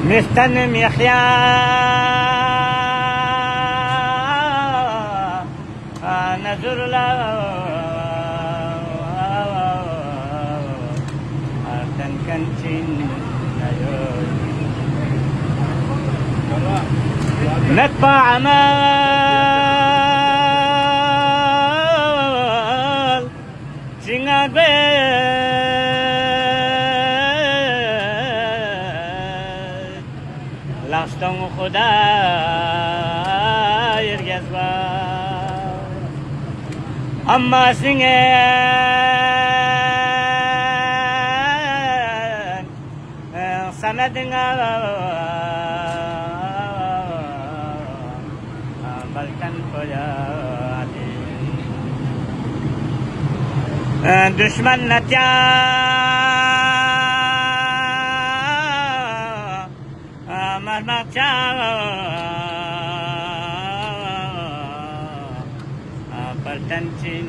مستنم يحيى نزر له أردن كنتين نتبع عمال سنغاب لاستون خدا يرجز أما سنغان سندنا بلکن پجاتی دشمن نتیا مرمچا بلکن چین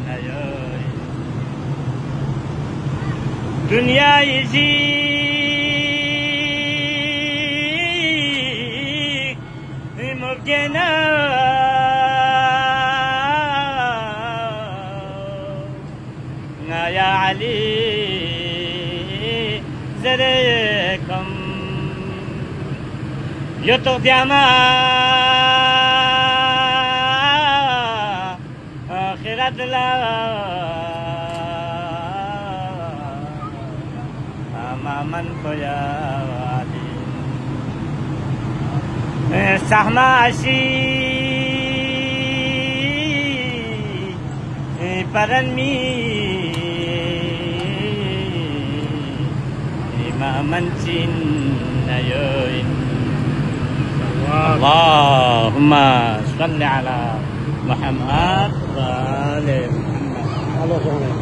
نیوی دنیا ایزی مبجنا يا علي زريكم يطغ ديما آخرت لا أمامن كويا علي سحماشي برنمي إمامنتين نيوين اللهم صل على محمد وآل محمد.